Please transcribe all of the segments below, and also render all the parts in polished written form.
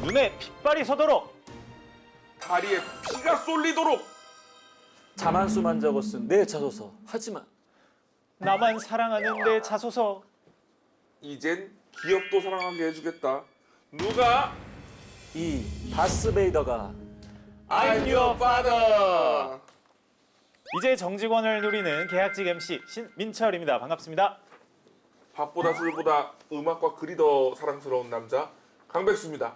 눈에 핏발이 서도록, 다리에 피가 쏠리도록. 자만수만 적었은 내 자소서. 하지만 나만 사랑하는 내 자소서. 이젠 기업도 사랑하게 해주겠다. 누가? 이 다스베이더가 I'm your father. 이제 정직원을 누리는 계약직 MC 신민철입니다. 반갑습니다. 밥보다 술보다 음악과 글이 더 사랑스러운 남자 강백수입니다.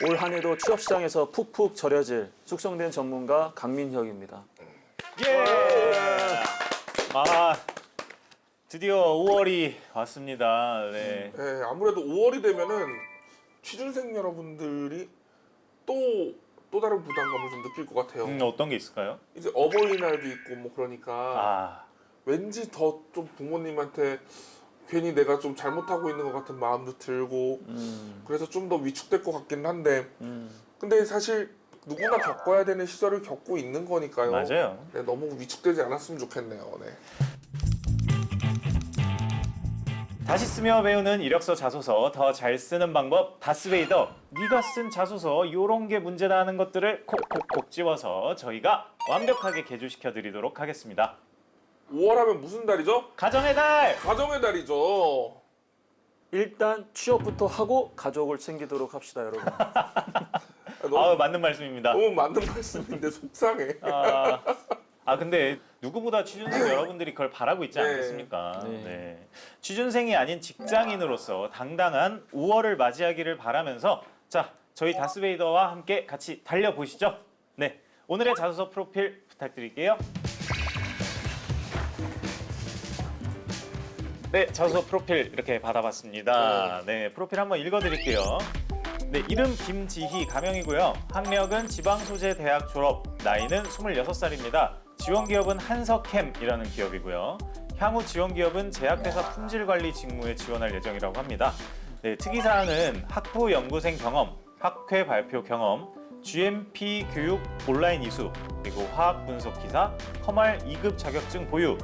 올 한 해도 취업시장에서 푹푹 절여질 숙성된 전문가 강민혁입니다. 예! 아, 드디어 5월이 왔습니다. 네. 네, 아무래도 5월이 되면은 취준생 여러분들이 또 다른 부담감을 좀 느낄 것 같아요. 어떤 게 있을까요? 이제 어버이날도 있고 뭐 그러니까 아, 왠지 더 좀 부모님한테 괜히 내가 좀 잘못하고 있는 것 같은 마음도 들고 그래서 좀 더 위축될 것 같긴 한데 근데 사실 누구나 겪어야 되는 시절을 겪고 있는 거니까요. 맞아요. 네, 너무 위축되지 않았으면 좋겠네요. 네. 다시 쓰며 배우는 이력서 자소서 더 잘 쓰는 방법 다스베이더. 네가 쓴 자소서 요런 게 문제다 하는 것들을 콕콕콕 집어서 저희가 완벽하게 개조시켜 드리도록 하겠습니다. 5월 하면 무슨 달이죠? 가정의 달! 가정의 달이죠. 일단 취업부터 하고 가족을 챙기도록 합시다, 여러분. 너무, 맞는 말씀입니다. 너무 맞는 말씀인데 속상해. 근데 누구보다 취준생 여러분들이 그걸 바라고 있지 네. 않겠습니까? 네. 네. 취준생이 아닌 직장인으로서 당당한 5월을 맞이하기를 바라면서 자, 저희 다스베이더와 함께 같이 달려보시죠. 네, 오늘의 자소서 프로필 부탁드릴게요. 네, 자소서 프로필 이렇게 받아봤습니다. 네, 프로필 한번 읽어드릴게요. 네, 이름 김지희, 가명이고요. 학력은 지방소재대학 졸업, 나이는 26살입니다. 지원기업은 한석캠이라는 기업이고요. 향후 지원기업은 제약회사 품질관리 직무에 지원할 예정이라고 합니다. 네, 특이사항은 학부 연구생 경험, 학회 발표 경험, GMP 교육 온라인 이수, 그리고 화학 분석 기사, 컴알 2급 자격증 보유.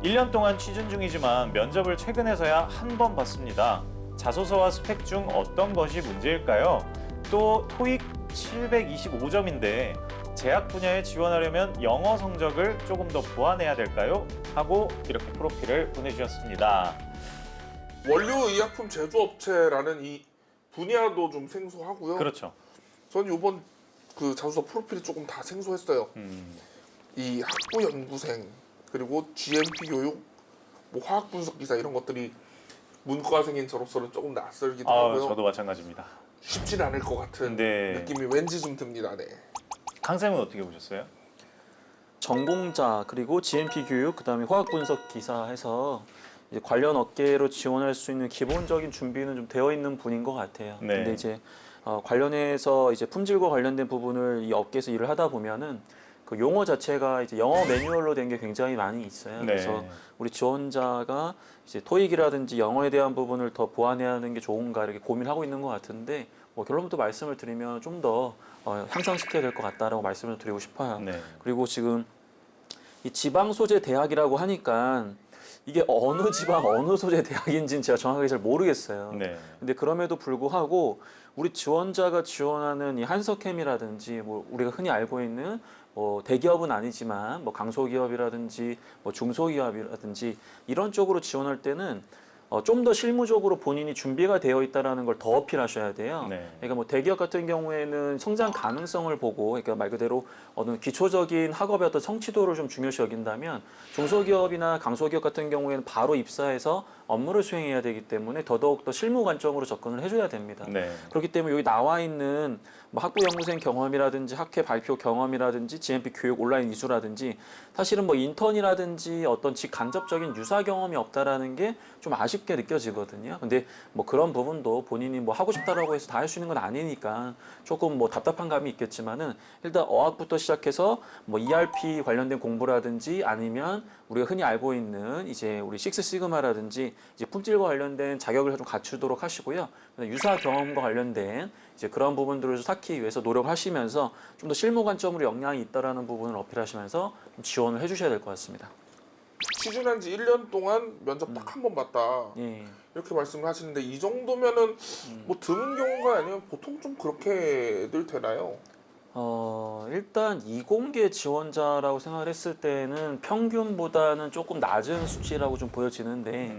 1년 동안 취준 중이지만 면접을 최근에서야 한 번 봤습니다. 자소서와 스펙 중 어떤 것이 문제일까요? 또 토익 725점인데 제약 분야에 지원하려면 영어 성적을 조금 더 보완해야 될까요? 하고 이렇게 프로필을 보내주셨습니다. 원료의약품 제조업체라는 이 분야도 좀 생소하고요. 그렇죠. 저는 이번 그 자소서 프로필이 조금 다 생소했어요. 이 학부 연구생 그리고 GMP 교육, 뭐 화학 분석 기사 이런 것들이 문과생인 저로서는 조금 낯설기도 하고요. 저도 마찬가지입니다. 쉽진 않을 것 같은 네. 느낌이 왠지 좀 듭니다. 네. 강쌤은 어떻게 보셨어요? 전공자 그리고 GMP 교육 그다음에 화학 분석 기사 해서 이제 관련 업계로 지원할 수 있는 기본적인 준비는 좀 되어 있는 분인 것 같아요. 네. 근데 이제 관련해서 이제 품질과 관련된 부분을 이 업계에서 일을 하다 보면은 그 용어 자체가 이제 영어 매뉴얼로 된 게 굉장히 많이 있어요. 네. 그래서 우리 지원자가 이제 토익이라든지 영어에 대한 부분을 더 보완해야 하는 게 좋은가 이렇게 고민하고 있는 것 같은데 뭐 결론부터 말씀을 드리면 좀 더 향상시켜야 될 것 같다라고 말씀을 드리고 싶어요. 네. 그리고 지금 이 지방 소재 대학이라고 하니까 이게 어느 지방 어느 소재 대학인지는 제가 정확하게 잘 모르겠어요. 네. 근데 그럼에도 불구하고 우리 지원자가 지원하는 이 한석캠이라든지 뭐 우리가 흔히 알고 있는 뭐 대기업은 아니지만 뭐 강소기업이라든지 뭐 중소기업이라든지 이런 쪽으로 지원할 때는 좀 더 실무적으로 본인이 준비가 되어 있다라는 걸 더 어필하셔야 돼요. 네. 그러니까 뭐 대기업 같은 경우에는 성장 가능성을 보고, 그러니까 말 그대로 어느 기초적인 학업의 어떤 성취도를 좀 중요시 여긴다면 중소기업이나 강소기업 같은 경우에는 바로 입사해서 업무를 수행해야 되기 때문에 더더욱 더 실무 관점으로 접근을 해줘야 됩니다. 네. 그렇기 때문에 여기 나와 있는 뭐 학부 연구생 경험이라든지 학회 발표 경험이라든지 GMP 교육 온라인 이수라든지 사실은 뭐 인턴이라든지 어떤 직간접적인 유사 경험이 없다라는 게 좀 아쉽게 느껴지거든요. 근데 뭐 그런 부분도 본인이 뭐 하고 싶다라고 해서 다 할 수 있는 건 아니니까 조금 뭐 답답한 감이 있겠지만은 일단 어학부터 시작해서 뭐 ERP 관련된 공부라든지 아니면 우리가 흔히 알고 있는 이제 우리 식스 시그마라든지 이제 품질과 관련된 자격을 좀 갖추도록 하시고요. 유사 경험과 관련된 이제 그런 부분들을 쌓기 위해서 노력하시면서 좀 더 실무 관점으로 역량이 있다라는 부분을 어필하시면서 좀 지원을 해주셔야 될 것 같습니다. 취준한 지 1년 동안 면접 딱 한 번 봤다. 예. 이렇게 말씀을 하시는데 이 정도면은 뭐 드문 경우가 아니면 보통 좀 그렇게들 되나요? 일단 이공계 지원자라고 생각을 했을 때는 평균보다는 조금 낮은 수치라고 좀 보여지는데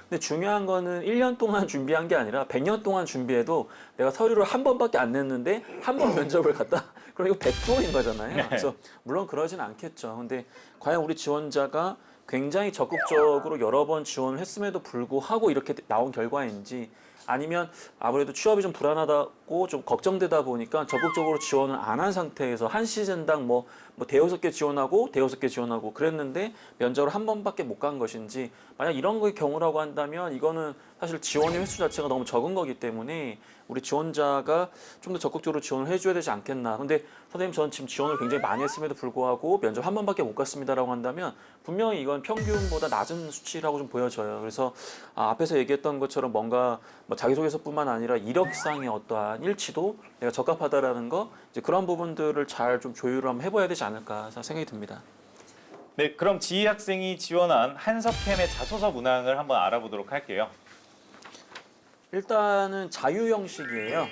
근데 중요한 거는 1년 동안 준비한 게 아니라 100년 동안 준비해도 내가 서류를 한 번밖에 안 냈는데 한 번 면접을 갔다. 그럼 이거 100%인 거잖아요. 그래서 물론 그러진 않겠죠. 근데 과연 우리 지원자가 굉장히 적극적으로 여러 번 지원을 했음에도 불구하고 이렇게 나온 결과인지 아니면 아무래도 취업이 좀 불안하다고 좀 걱정되다 보니까 적극적으로 지원을 안 한 상태에서 한 시즌당 뭐 대여섯 개 지원하고 대여섯 개 지원하고 그랬는데 면접을 한 번밖에 못 간 것인지 만약 이런 거의 경우라고 한다면 이거는 사실 지원의 횟수 자체가 너무 적은 거기 때문에 우리 지원자가 좀 더 적극적으로 지원을 해줘야 되지 않겠나. 근데 선생님 저는 지금 지원을 굉장히 많이 했음에도 불구하고 면접 한 번밖에 못 갔습니다라고 한다면 분명히 이건 평균보다 낮은 수치라고 좀 보여져요. 그래서 앞에서 얘기했던 것처럼 뭔가 뭐 자기소개서뿐만 아니라 이력상의 어떠한 일치도 내가 적합하다라는 거 이제 그런 부분들을 잘 좀 조율을 한번 해봐야 되지 않을까 생각이 듭니다. 네, 그럼 지희 학생이 지원한 한석캠의 자소서 문항을 한번 알아보도록 할게요. 일단은 자유 형식이에요.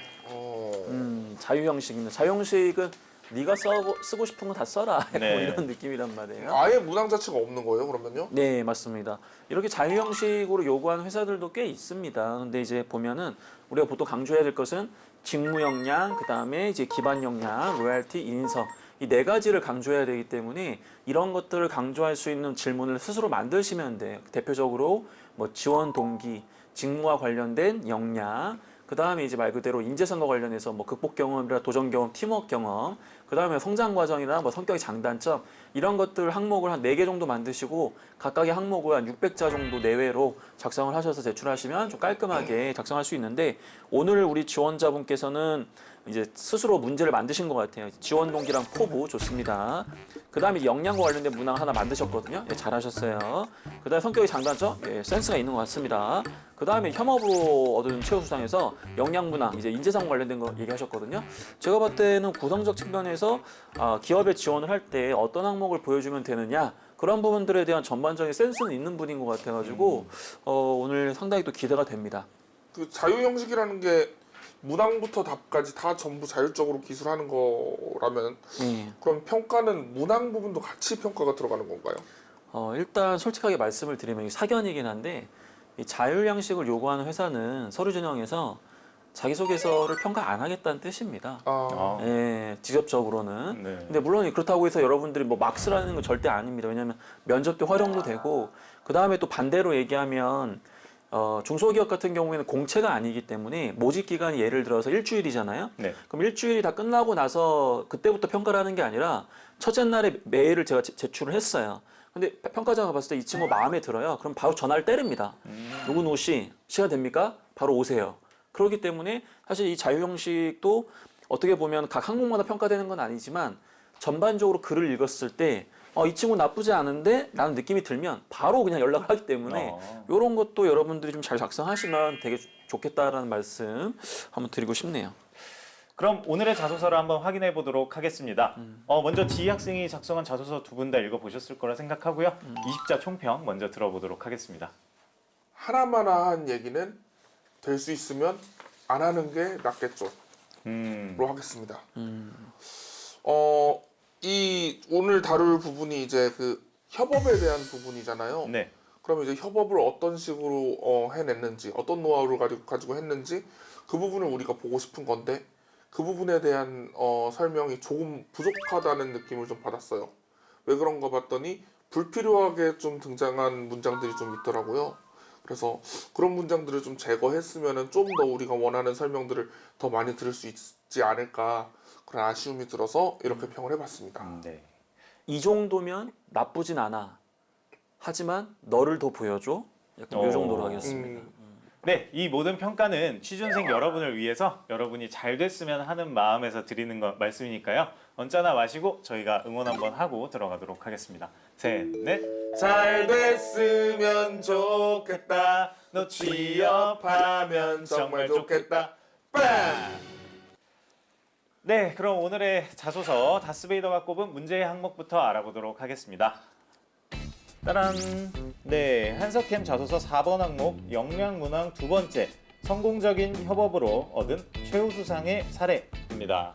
자유 형식입니다. 자유 형식은 네가 쓰고 싶은 거 다 써라. 네. 뭐 이런 느낌이란 말이에요. 아예 문항 자체가 없는 거예요, 그러면요? 네, 맞습니다. 이렇게 자유 형식으로 요구하는 회사들도 꽤 있습니다. 근데 이제 보면은 우리가 보통 강조해야 될 것은 직무 역량, 그다음에 이제 기반 역량, 로열티, 인성 이 네 가지를 강조해야 되기 때문에 이런 것들을 강조할 수 있는 질문을 스스로 만드시면 돼요. 대표적으로 뭐 지원 동기, 직무와 관련된 역량, 그 다음에 이제 말 그대로 인재선거 관련해서 뭐 극복 경험이라 도전 경험, 팀워크 경험, 그 다음에 성장 과정이나 뭐 성격의 장단점 이런 것들 항목을 한 4개 정도 만드시고 각각의 항목을 한 600자 정도 내외로 작성을 하셔서 제출하시면 좀 깔끔하게 작성할 수 있는데 오늘 우리 지원자분께서는 이제 스스로 문제를 만드신 것 같아요. 지원 동기랑 포부 좋습니다. 그 다음에 역량과 관련된 문항 하나 만드셨거든요. 예, 잘하셨어요. 그 다음에 성격의 장단점, 예, 센스가 있는 것 같습니다. 그 다음에 협업으로 얻은 최우 수상에서 역량 문항, 이제 인재상 관련된 거 얘기하셨거든요. 제가 봤을 때는 구성적 측면에서 기업에 지원을 할 때 어떤 항목을 보여주면 되느냐 그런 부분들에 대한 전반적인 센스는 있는 분인 것 같아가지고 오늘 상당히 또 기대가 됩니다. 그 자유 형식이라는 게 문항부터 답까지 다 전부 자율적으로 기술하는 거라면 그럼 평가는 문항 부분도 같이 평가가 들어가는 건가요? 일단 솔직하게 말씀을 드리면 이게 사견이긴 한데 이 자율 양식을 요구하는 회사는 서류 전형에서 자기소개서를 평가 안 하겠다는 뜻입니다. 예, 직접적으로는. 네. 근데 물론 그렇다고 해서 여러분들이 뭐 막 쓰라는 건 절대 아닙니다. 왜냐하면 면접 때 활용도 되고 그 다음에 또 반대로 얘기하면 중소기업 같은 경우에는 공채가 아니기 때문에 모집 기간이 예를 들어서 일주일이잖아요. 네. 그럼 일주일이 다 끝나고 나서 그때부터 평가를 하는 게 아니라 첫째 날에 메일을 제가 제출을 했어요. 근데 평가자가 봤을 때 이 친구 마음에 들어요. 그럼 바로 전화를 때립니다. 누구 씨 시간 됩니까? 바로 오세요. 그렇기 때문에 사실 이 자유 형식도 어떻게 보면 각 항목마다 평가되는 건 아니지만 전반적으로 글을 읽었을 때 이 친구 나쁘지 않은데 라는 느낌이 들면 바로 그냥 연락을 하기 때문에 이런 것도 여러분들이 좀 잘 작성하시면 되게 좋겠다라는 말씀 한번 드리고 싶네요. 그럼 오늘의 자소서를 한번 확인해 보도록 하겠습니다. 먼저 지희 학생이 작성한 자소서 두 분 다 읽어보셨을 거라 생각하고요. 20자 총평 먼저 들어보도록 하겠습니다. 하나마나한 얘기는 될 수 있으면 안 하는 게 낫겠죠. 로 하겠습니다. 이 오늘 다룰 부분이 이제 그 협업에 대한 부분이잖아요. 네. 그러면 이제 협업을 어떤 식으로 해냈는지, 어떤 노하우를 가지고 했는지 그 부분을 우리가 보고 싶은 건데 그 부분에 대한 설명이 조금 부족하다는 느낌을 좀 받았어요. 왜 그런가 봤더니 불필요하게 좀 등장한 문장들이 좀 있더라고요. 그래서 그런 문장들을 좀 제거했으면 좀 더 우리가 원하는 설명들을 더 많이 들을 수 있지 않을까 그런 아쉬움이 들어서 이렇게 평을 해봤습니다. 네. 이 정도면 나쁘진 않아. 하지만 너를 더 보여줘. 약간 이 정도로 하겠습니다. 네, 이 모든 평가는 취준생 여러분을 위해서 여러분이 잘 됐으면 하는 마음에서 드리는 말씀이니까요. 언짢아 마시고 저희가 응원 한번 하고 들어가도록 하겠습니다. 셋, 넷. 잘 됐으면 좋겠다. 너 취업하면 정말 좋겠다. 빵! 네, 그럼 오늘의 자소서 다스베이더가 꼽은 문제의 항목부터 알아보도록 하겠습니다. 따란. 네, 한석캠 자소서 4번 항목 역량문항 두 번째 성공적인 협업으로 얻은 최우수상의 사례입니다.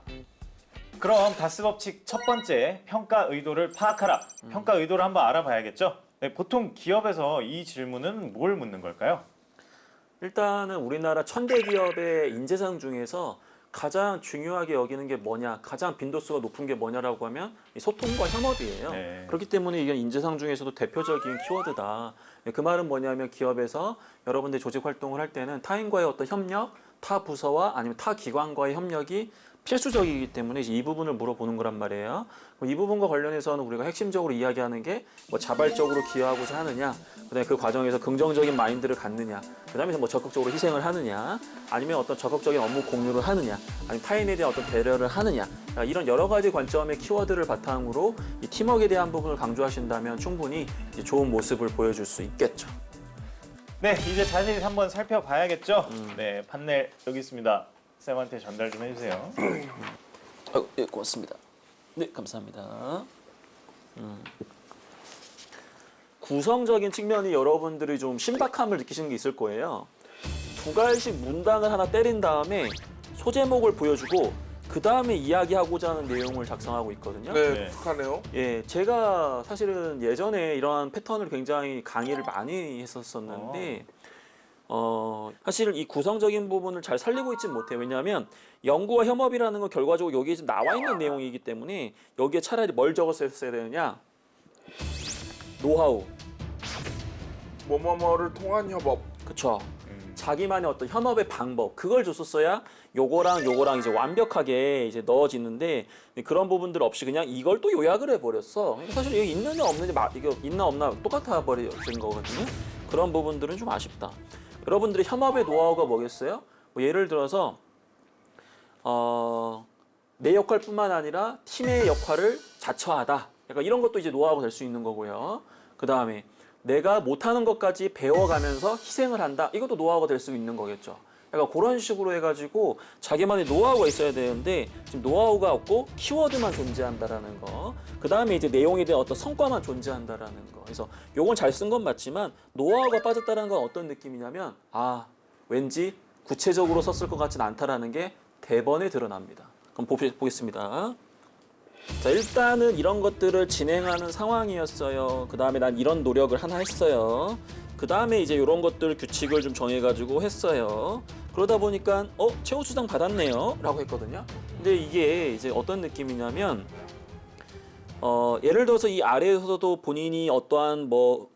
그럼 다스 법칙 첫 번째 평가 의도를 파악하라. 평가 의도를 한번 알아봐야겠죠? 네, 보통 기업에서 이 질문은 뭘 묻는 걸까요? 일단은 우리나라 1000대 기업의 인재상 중에서 가장 중요하게 여기는 게 뭐냐, 가장 빈도수가 높은 게 뭐냐라고 하면 이 소통과 협업이에요. 네. 그렇기 때문에 이게 인재상 중에서도 대표적인 키워드다. 그 말은 뭐냐면 기업에서 여러분들 조직 활동을 할 때는 타인과의 어떤 협력, 타 부서와 아니면 타 기관과의 협력이 필수적이기 때문에 이제 이 부분을 물어보는 거란 말이에요. 그럼 이 부분과 관련해서는 우리가 핵심적으로 이야기하는 게 뭐 자발적으로 기여하고자 하느냐, 그다음에 그 과정에서 긍정적인 마인드를 갖느냐, 그다음에 뭐 적극적으로 희생을 하느냐, 아니면 어떤 적극적인 업무 공유를 하느냐, 아니면 타인에 대한 어떤 배려를 하느냐, 이런 여러 가지 관점의 키워드를 바탕으로 이 팀워크에 대한 부분을 강조하신다면 충분히 이제 좋은 모습을 보여줄 수 있겠죠. 네, 이제 자세히 한번 살펴봐야겠죠? 네, 판넬 여기 있습니다. 쌤한테 전달 좀 해주세요. 예, 고맙습니다. 네, 감사합니다. 구성적인 측면이 여러분들이 좀 신박함을 느끼시는 게 있을 거예요. 두 갈씩 문단을 하나 때린 다음에 소제목을 보여주고 그 다음에 이야기하고자 하는 내용을 작성하고 있거든요. 네, 네. 독특하네요. 예, 제가 사실은 예전에 이러한 패턴을 굉장히 강의를 많이 했었었는데 사실 이 구성적인 부분을 잘 살리고 있지 못해요. 왜냐하면 연구와 협업이라는 건 결과적으로 여기에 지금 나와 있는 내용이기 때문에 여기에 차라리 뭘 적었어야 되느냐? 노하우. 뭐뭐뭐를 통한 협업. 그쵸. 자기만의 어떤 협업의 방법 그걸 줬었어야 요거랑 이제 완벽하게 이제 넣어지는데 그런 부분들 없이 그냥 이걸 또 요약을 해버렸어. 그러니까 사실 여기 있느냐 없느냐 이거 있나 없나 똑같아 버려진 거거든요. 그런 부분들은 좀 아쉽다. 여러분들의 협업의 노하우가 뭐겠어요? 뭐 예를 들어서 내 역할뿐만 아니라 팀의 역할을 자처하다. 약간 이런 것도 이제 노하우가 될 수 있는 거고요. 그 다음에 내가 못하는 것까지 배워가면서 희생을 한다. 이것도 노하우가 될 수 있는 거겠죠. 약간 그런 식으로 해가지고 자기만의 노하우가 있어야 되는데 지금 노하우가 없고 키워드만 존재한다라는 거. 그 다음에 이제 내용에 대한 어떤 성과만 존재한다라는 거. 그래서 요건 잘 쓴 건 맞지만 노하우가 빠졌다는 건 어떤 느낌이냐면 왠지 구체적으로 썼을 것 같진 않다라는 게 대번에 드러납니다. 그럼 보겠습니다. 자, 일단은 이런 것들을 진행하는 상황이었어요. 그 다음에 난 이런 노력을 하나 했어요. 그 다음에 이제 이런 것들 규칙을 좀 정해가지고 했어요. 그러다 보니까 최우수상 받았네요 라고 했거든요. 근데 이게 이제 어떤 느낌이냐면 예를 들어서 이 아래에서도 본인이 어떠한 뭐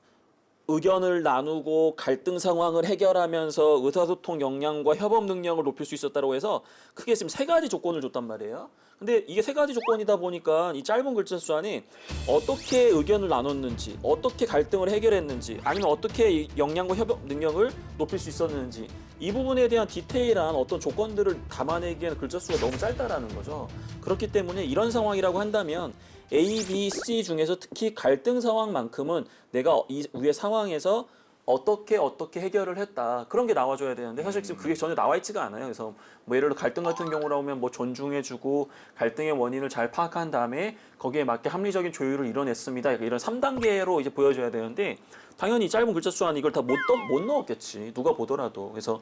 의견을 나누고 갈등 상황을 해결하면서 의사소통 역량과 협업 능력을 높일 수 있었다고 해서 크게 지금 3가지 조건을 줬단 말이에요. 근데 이게 3가지 조건이다 보니까 이 짧은 글자 수 안에 어떻게 의견을 나눴는지, 어떻게 갈등을 해결했는지, 아니면 어떻게 이 역량과 협업 능력을 높일 수 있었는지 이 부분에 대한 디테일한 어떤 조건들을 담아내기에는 글자 수가 너무 짧다라는 거죠. 그렇기 때문에 이런 상황이라고 한다면 A, B, C 중에서 특히 갈등 상황만큼은 내가 이 위의 상황에서 어떻게 해결을 했다 그런 게 나와줘야 되는데 사실 지금 그게 전혀 나와 있지가 않아요. 그래서 뭐 예를 들어 갈등 같은 경우라면 뭐 존중해주고 갈등의 원인을 잘 파악한 다음에 거기에 맞게 합리적인 조율을 이뤄냈습니다. 이런 3단계로 이제 보여줘야 되는데 당연히 짧은 글자 수 안에 이걸 다 못 넣었겠지 누가 보더라도. 그래서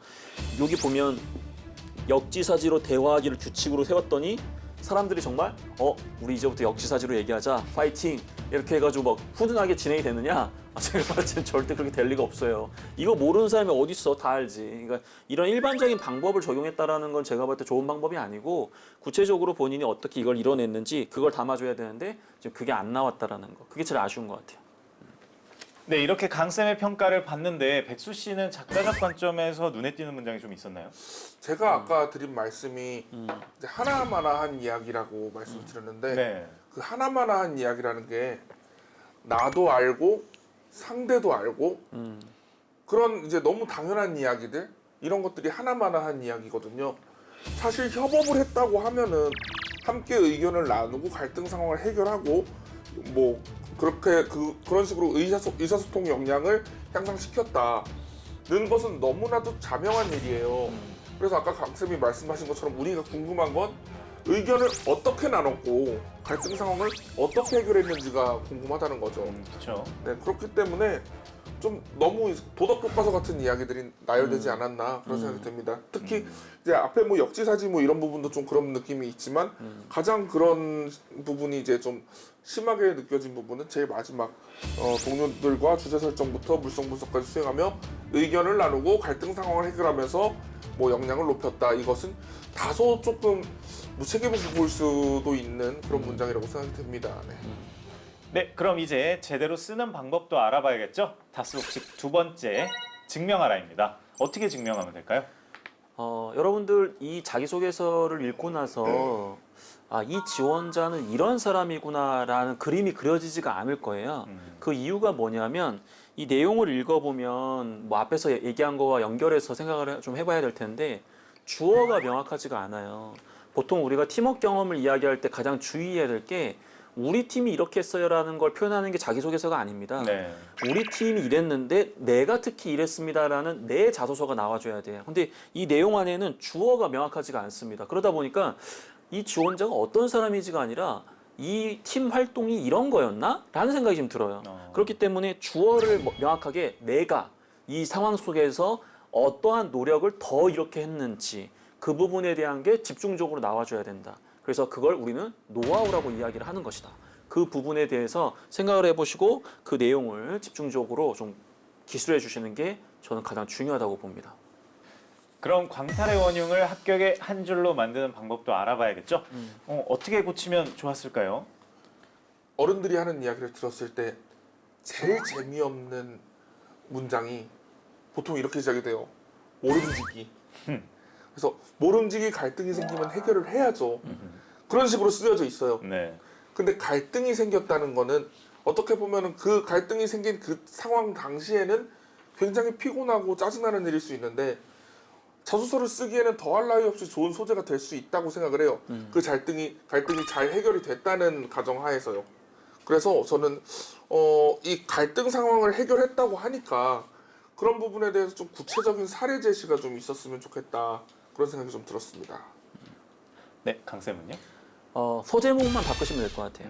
여기 보면 역지사지로 대화하기를 규칙으로 세웠더니 사람들이 정말 우리 이제부터 역지사지로 얘기하자 파이팅 이렇게 해가지고 막 훈훈하게 진행이 되느냐? 제가 봤을 땐 절대 그렇게 될 리가 없어요. 이거 모르는 사람이 어디 있어? 다 알지. 그러니까 이런 일반적인 방법을 적용했다라는 건 제가 볼 때 좋은 방법이 아니고 구체적으로 본인이 어떻게 이걸 이뤄냈는지 그걸 담아줘야 되는데 지금 그게 안 나왔다라는 거. 그게 제일 아쉬운 것 같아요. 네, 이렇게 강쌤의 평가를 봤는데 백수 씨는 작가적 관점에서 눈에 띄는 문장이 좀 있었나요? 제가 아까 드린 말씀이 이제 하나마나한 이야기라고 말씀을 드렸는데 네. 그 하나마나한 이야기라는 게 나도 알고 상대도 알고 그런 이제 너무 당연한 이야기들 이런 것들이 하나마나한 이야기거든요. 사실 협업을 했다고 하면은 함께 의견을 나누고 갈등 상황을 해결하고 뭐 그렇게 그런 식으로 의사소통 역량을 향상시켰다는 것은 너무나도 자명한 일이에요. 그래서 아까 강쌤이 말씀하신 것처럼 우리가 궁금한 건 의견을 어떻게 나눴고 갈등 상황을 어떻게 해결했는지가 궁금하다는 거죠. 그렇죠. 네, 그렇기 때문에 좀 너무 도덕 교과서 같은 이야기들이 나열되지 않았나 그런 생각이 듭니다. 특히 이제 앞에 뭐 역지사지 뭐 이런 부분도 좀 그런 느낌이 있지만 가장 그런 부분이 이제 좀 심하게 느껴진 부분은 제일 마지막 동료들과 주제 설정부터 물성 분석까지 수행하며 의견을 나누고 갈등 상황을 해결하면서 뭐 역량을 높였다. 이것은 다소 조금 무책임하게 볼 수도 있는 그런 문장이라고 생각이 됩니다. 네. 네, 그럼 이제 제대로 쓰는 방법도 알아봐야겠죠? 다스복식 두 번째, 증명하라입니다. 어떻게 증명하면 될까요? 여러분들 이 자기소개서를 읽고 나서 이 지원자는 이런 사람이구나라는 그림이 그려지지가 않을 거예요. 그 이유가 뭐냐면 이 내용을 읽어보면 뭐 앞에서 얘기한 거와 연결해서 생각을 좀 해봐야 될 텐데 주어가 명확하지가 않아요. 보통 우리가 팀워크 경험을 이야기할 때 가장 주의해야 될 게 우리 팀이 이렇게 했어요라는 걸 표현하는 게 자기소개서가 아닙니다. 네. 우리 팀이 이랬는데 내가 특히 이랬습니다라는 내 자소서가 나와줘야 돼요. 근데 이 내용 안에는 주어가 명확하지가 않습니다. 그러다 보니까 이 지원자가 어떤 사람이지가 아니라 이 팀 활동이 이런 거였나? 라는 생각이 좀 들어요. 그렇기 때문에 주어를 명확하게 내가 이 상황 속에서 어떠한 노력을 더 이렇게 했는지 그 부분에 대한 게 집중적으로 나와줘야 된다. 그래서 그걸 우리는 노하우라고 이야기를 하는 것이다. 그 부분에 대해서 생각을 해보시고 그 내용을 집중적으로 좀 기술해 주시는 게 저는 가장 중요하다고 봅니다. 그럼 광탈의 원흉을 합격의 한 줄로 만드는 방법도 알아봐야겠죠? 어떻게 고치면 좋았을까요? 어른들이 하는 이야기를 들었을 때 제일 재미없는 문장이 보통 이렇게 시작이 돼요. 모름지기. 그래서 모름지기 갈등이 생기면 해결을 해야죠. 그런 식으로 쓰여져 있어요. 네. 근데 갈등이 생겼다는 거는 어떻게 보면 그 갈등이 생긴 그 상황 당시에는 굉장히 피곤하고 짜증나는 일일 수 있는데 자소서를 쓰기에는 더할 나위 없이 좋은 소재가 될 수 있다고 생각을 해요. 그 갈등이 잘 해결이 됐다는 가정하에서요. 그래서 저는 이 갈등 상황을 해결했다고 하니까 그런 부분에 대해서 좀 구체적인 사례 제시가 좀 있었으면 좋겠다. 그런 생각이 좀 들었습니다. 네, 강쌤은요? 소제목만 바꾸시면 될 것 같아요.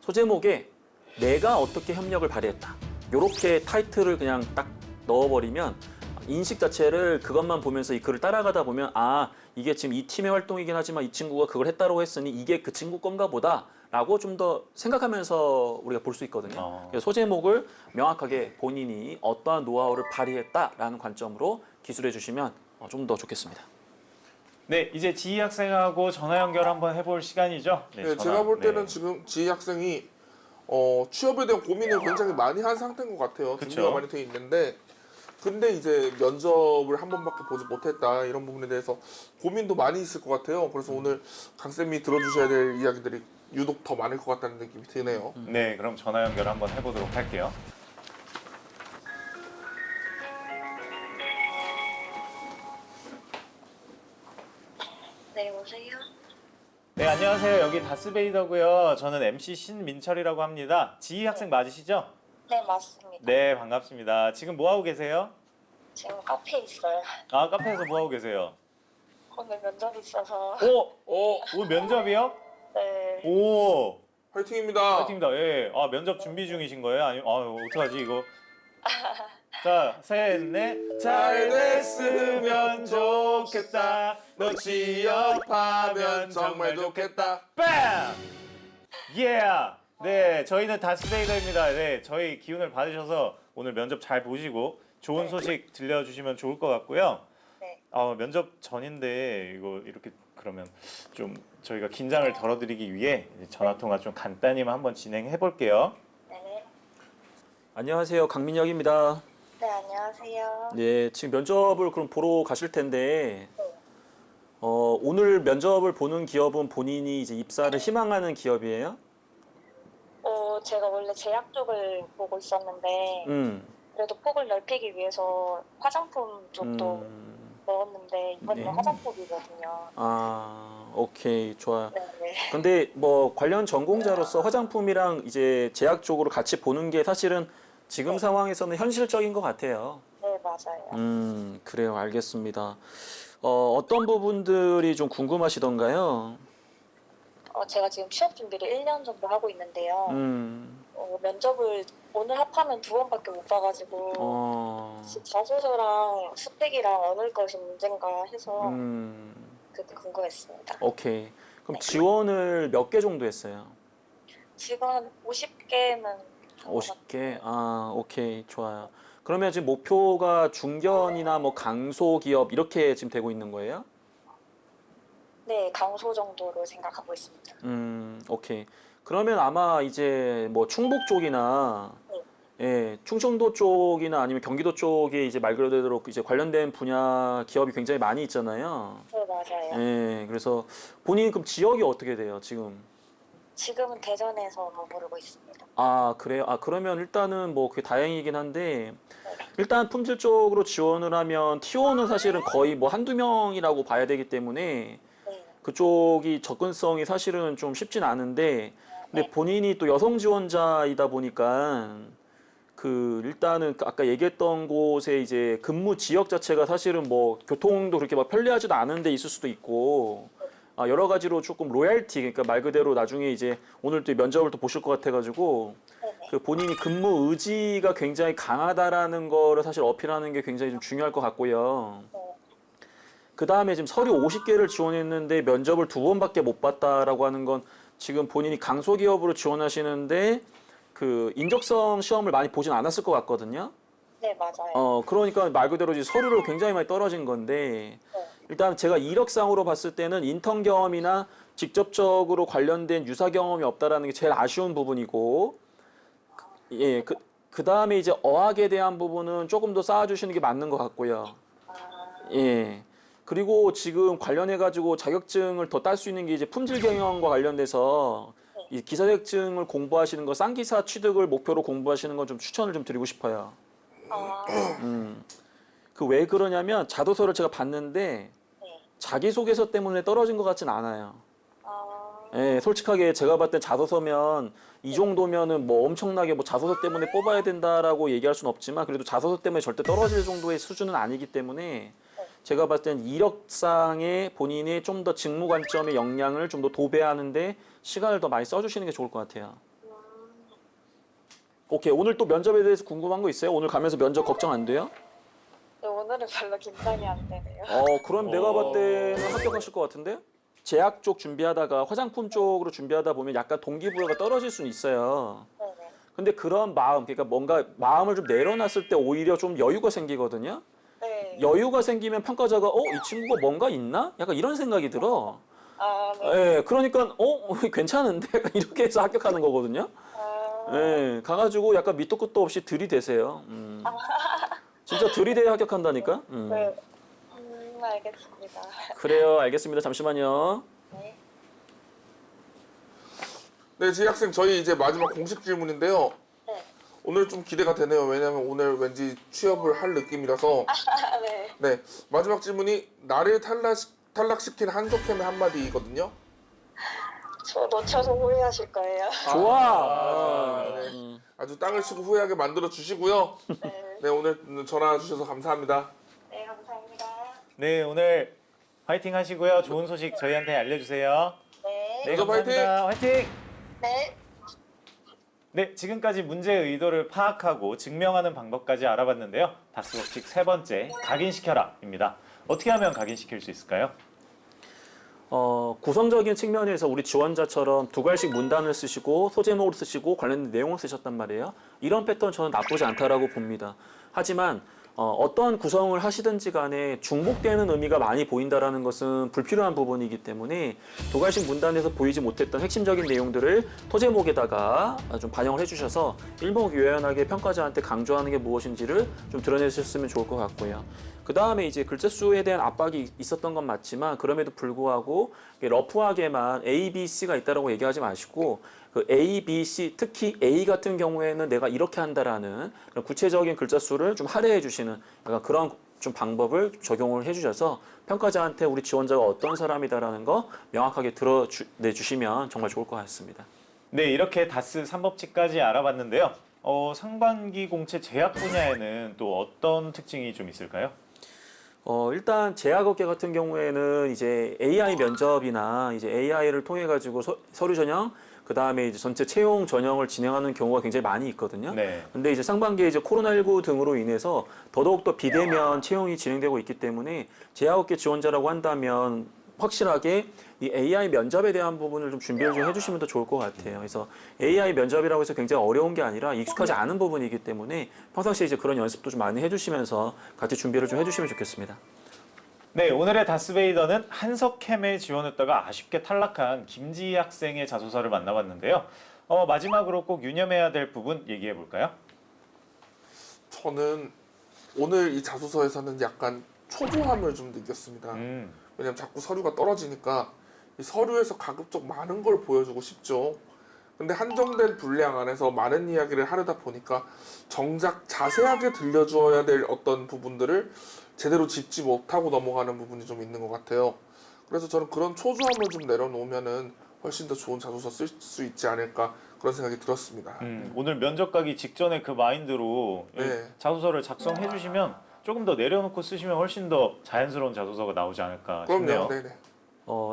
소제목에 내가 어떻게 협력을 발휘했다. 이렇게 타이틀을 그냥 딱 넣어버리면 인식 자체를 그것만 보면서 이 글을 따라가다 보면 이게 지금 이 팀의 활동이긴 하지만 이 친구가 그걸 했다고 했으니 이게 그 친구 건가 보다 라고 좀 더 생각하면서 우리가 볼 수 있거든요. 그래서 소제목을 명확하게 본인이 어떠한 노하우를 발휘했다라는 관점으로 기술해 주시면 좀 더 좋겠습니다. 네, 이제 지희 학생하고 전화 연결 한번 해볼 시간이죠? 네, 전화. 제가 볼 때는 네. 지금 지희 학생이 취업에 대한 고민을 굉장히 많이 한 상태인 것 같아요. 그쵸. 준비가 많이 돼 있는데 근데 이제 면접을 한 번밖에 보지 못했다 이런 부분에 대해서 고민도 많이 있을 것 같아요. 그래서 오늘 강쌤이 들어주셔야 될 이야기들이 유독 더 많을 것 같다는 느낌이 드네요. 네, 그럼 전화 연결 한번 해보도록 할게요. 네, 오세요. 네, 안녕하세요. 여기 다스베이더고요. 저는 MC 신민철이라고 합니다. 지희 학생 맞으시죠? 네, 맞습니다. 네, 반갑습니다. 지금 뭐 하고 계세요? 지금 카페에 있어요. 카페에서 뭐 하고 계세요? 오늘 면접이 있어서. 오늘 면접이요? 네. 오, 화이팅입니다. 파이팅입니다. 예. 면접 준비 중이신 거예요? 아니면 어떡하지 이거? 자, 셋, 넷. 잘 됐으면 좋겠다. 너 취업하면 정말 좋겠다. 빰! 예! 네, 저희는 다스베이더입니다. 네, 저희 기운을 받으셔서 오늘 면접 잘 보시고 좋은 소식 들려주시면 좋을 것 같고요. 네. 면접 전인데 이거 이렇게 그러면 좀 저희가 긴장을 덜어드리기 위해 전화 통화 좀 간단히만 한번 진행해 볼게요. 네. 안녕하세요. 강민혁입니다. 네, 안녕하세요. 네, 지금 면접을 그럼 보러 가실 텐데 오늘 면접을 보는 기업은 본인이 이제 입사를 희망하는 기업이에요? 제가 원래 제약 쪽을 보고 있었는데 그래도 폭을 넓히기 위해서 화장품 쪽도 넣었는데 이번에는 네. 화장품이거든요. 오케이, 좋아요. 네, 네. 근데 뭐 관련 전공자로서 화장품이랑 이제 제약 쪽으로 같이 보는 게 사실은 지금 상황에서는 현실적인 것 같아요. 네, 맞아요. 그래요. 알겠습니다. 어떤 부분들이 좀 궁금하시던가요? 제가 지금 취업 준비를 1년 정도 하고 있는데요. 음. 면접을 오늘 합하면 2번밖에 못 봐가지고 자소서랑 스펙이랑 어느 것이 문제인가 해서 그게 궁금했습니다. 오케이. 그럼 네. 지원을 몇 개 정도 했어요? 지금 한 50개면 50개? 아, 오케이. 좋아요. 그러면 지금 목표가 중견이나 뭐 강소기업 이렇게 지금 되고 있는 거예요? 네, 강소 정도로 생각하고 있습니다. 오케이. 그러면 아마 이제 뭐 충북 쪽이나 네. 예, 충청도 쪽이나 아니면 경기도 쪽에 이제 말 그대로 이제 관련된 분야 기업이 굉장히 많이 있잖아요. 네, 맞아요. 예, 그래서 본인 그럼 지역이 어떻게 돼요, 지금? 지금은 대전에서 머무르고 있습니다. 아, 그래요? 아, 그러면 일단은 뭐 그게 다행이긴 한데, 일단 품질 쪽으로 지원을 하면 T1은 사실은 거의 뭐 한두 명이라고 봐야 되기 때문에 네. 그쪽이 접근성이 사실은 좀 쉽진 않은데, 근데 본인이 또 여성 지원자이다 보니까 그 일단은 아까 얘기했던 곳에 이제 근무 지역 자체가 사실은 뭐 교통도 그렇게 막 편리하지도 않은 데 있을 수도 있고, 여러 가지로 조금 로얄티, 그러니까 말 그대로 나중에 이제 오늘 또 면접을 또 보실 것 같아가지고 그 본인이 근무 의지가 굉장히 강하다라는 거를 사실 어필하는 게 굉장히 좀 중요할 것 같고요. 그 다음에 지금 서류 50개를 지원했는데 면접을 2번밖에 못 봤다라고 하는 건 지금 본인이 강소기업으로 지원하시는데 그 인적성 시험을 많이 보진 않았을 것 같거든요. 네, 맞아요. 그러니까 말 그대로 이제 서류로 굉장히 많이 떨어진 건데, 일단 제가 이력상으로 봤을 때는 인턴 경험이나 직접적으로 관련된 유사 경험이 없다라는 게 제일 아쉬운 부분이고, 예, 그 다음에 이제 어학에 대한 부분은 조금 더 쌓아주시는 게 맞는 것 같고요. 예. 그리고 지금 관련해가지고 자격증을 더 딸 수 있는 게 이제 품질 경영과 관련돼서 이 기사 자격증을 공부하시는 거, 쌍기사 취득을 목표로 공부하시는 건 좀 추천을 좀 드리고 싶어요. 그 왜 그러냐면 자소서를 제가 봤는데 자기소개서 때문에 떨어진 것 같진 않아요. 예, 솔직하게 제가 봤을 때 자소서면 이 정도면은 뭐 엄청나게 뭐 자소서 때문에 뽑아야 된다라고 얘기할 수는 없지만 그래도 자소서 때문에 절대 떨어질 정도의 수준은 아니기 때문에 제가 봤을 땐 이력상에 본인의 좀 더 직무 관점의 역량을 좀 더 도배하는데 시간을 더 많이 써주시는 게 좋을 것 같아요. 오케이, 오늘 또 면접에 대해서 궁금한 거 있어요? 오늘 가면서 면접 걱정 안 돼요? 네, 오늘은 별로 긴장이 안 되네요. 그럼 내가 봤을 때는 합격하실 것 같은데? 제약 쪽 준비하다가 화장품 쪽으로 준비하다 보면 약간 동기부여가 떨어질 수는 있어요. 네네. 근데 그런 마음, 그러니까 뭔가 마음을 좀 내려놨을 때 오히려 좀 여유가 생기거든요. 네. 여유가 생기면 평가자가 이 친구가 뭔가 있나? 약간 이런 생각이 들어. 네. 예, 그러니까 괜찮은데? 약간 이렇게 해서 합격하는 거거든요. 예, 가가지고 약간 밑도 끝도 없이 들이대세요. 진짜 들이대야 합격한다니까. 네. 알겠습니다. 그래요, 알겠습니다. 잠시만요. 네. 네, 재학생 저희 이제 마지막 공식 질문인데요. 네. 오늘 좀 기대가 되네요. 왜냐면 오늘 왠지 취업을 할 느낌이라서. 네. 네, 마지막 질문이 나를 탈락시킨 한석현의 한마디거든요. 저 놓쳐서 후회하실 거예요. 좋아. 네. 아주 땅을 치고 후회하게 만들어 주시고요. 네. 네, 오늘 전화 주셔서 감사합니다. 네, 감사합니다. 네, 오늘 화이팅 하시고요. 좋은 소식 저희한테 알려주세요. 네. 네, 면접 감사합니다. 화이팅! 네. 네, 지금까지 문제의 의도를 파악하고 증명하는 방법까지 알아봤는데요. 다스 법칙 3번째, 각인시켜라입니다. 어떻게 하면 각인시킬 수 있을까요? 구성적인 측면에서 우리 지원자처럼 2갈씩 문단을 쓰시고 소제목을 쓰시고 관련된 내용을 쓰셨단 말이에요. 이런 패턴 저는 나쁘지 않다라고 봅니다. 하지만 어떤 구성을 하시든지 간에 중복되는 의미가 많이 보인다라는 것은 불필요한 부분이기 때문에 2갈씩 문단에서 보이지 못했던 핵심적인 내용들을 토제목에다가 좀 반영을 해주셔서 일목요연하게 평가자한테 강조하는 게 무엇인지를 좀 드러내셨으면 좋을 것 같고요. 그 다음에 이제 글자 수에 대한 압박이 있었던 건 맞지만 그럼에도 불구하고 러프하게만 A, B, C가 있다라고 얘기하지 마시고 그 A, B, C, 특히 A 같은 경우에는 내가 이렇게 한다라는 그런 구체적인 글자 수를 좀 할애해 주시는 약간 그런 좀 방법을 적용을 해주셔서 평가자한테 우리 지원자가 어떤 사람이다라는 거 명확하게 드러내주시면 정말 좋을 것 같습니다. 네, 이렇게 다스 3법칙까지 알아봤는데요. 상반기 공채 제약 분야에는 또 어떤 특징이 좀 있을까요? 일단 제약업계 같은 경우에는 이제 AI 면접이나 이제 AI를 통해 가지고 서류 전형, 그 다음에 이제 전체 채용 전형을 진행하는 경우가 굉장히 많이 있거든요. 네. 근데 이제 상반기에 이제 코로나19 등으로 인해서 더더욱더 비대면 채용이 진행되고 있기 때문에 제약업계 지원자라고 한다면 확실하게 이 AI 면접에 대한 부분을 좀 준비를 좀 해주시면 더 좋을 것 같아요. 그래서 AI 면접이라고 해서 굉장히 어려운 게 아니라 익숙하지 않은 부분이기 때문에 평상시에 이제 그런 연습도 좀 많이 해주시면서 같이 준비를 좀 해주시면 좋겠습니다. 네, 오늘의 다스베이더는 한석캠에 지원했다가 아쉽게 탈락한 김지희 학생의 자소서를 만나봤는데요. 마지막으로 꼭 유념해야 될 부분 얘기해 볼까요? 저는 오늘 이 자소서에서는 약간 초조함을 좀 느꼈습니다. 왜냐면 자꾸 서류가 떨어지니까 이 서류에서 가급적 많은 걸 보여주고 싶죠. 근데 한정된 분량 안에서 많은 이야기를 하려다 보니까 정작 자세하게 들려주어야 될 어떤 부분들을 제대로 짚지 못하고 넘어가는 부분이 좀 있는 것 같아요. 그래서 저는 그런 초조함을 좀 내려놓으면은 훨씬 더 좋은 자소서 쓸 수 있지 않을까 그런 생각이 들었습니다. 오늘 면접 가기 직전에 그 마인드로 네. 자소서를 작성해 주시면 조금 더 내려놓고 쓰시면 훨씬 더 자연스러운 자소서가 나오지 않을까 싶네요. 그럼요. 네네.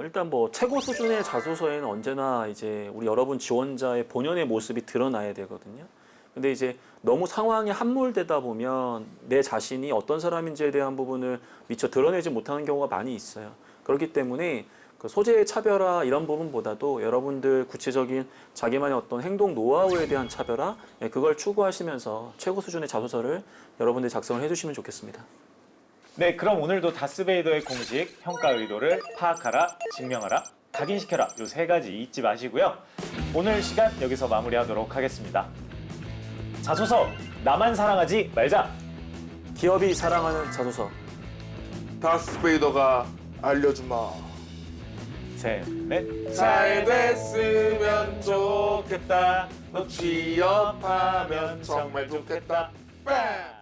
일단 뭐 최고 수준의 자소서에는 언제나 이제 우리 여러분 지원자의 본연의 모습이 드러나야 되거든요. 근데 이제 너무 상황에 함몰되다 보면 내 자신이 어떤 사람인지에 대한 부분을 미처 드러내지 못하는 경우가 많이 있어요. 그렇기 때문에 그 소재의 차별화 이런 부분보다도 여러분들 구체적인 자기만의 어떤 행동 노하우에 대한 차별화, 그걸 추구하시면서 최고 수준의 자소서를 여러분들이 작성을 해주시면 좋겠습니다. 네, 그럼 오늘도 다스베이더의 공식 평가 의도를 파악하라, 증명하라, 각인시켜라 요 세 가지 잊지 마시고요. 오늘 시간 여기서 마무리하도록 하겠습니다. 자소서 나만 사랑하지 말자. 기업이 사랑하는 자소서. 다스베이더가 알려주마. 셋, 넷. 잘 됐으면 좋겠다. 너 취업하면 정말 좋겠다. 빵!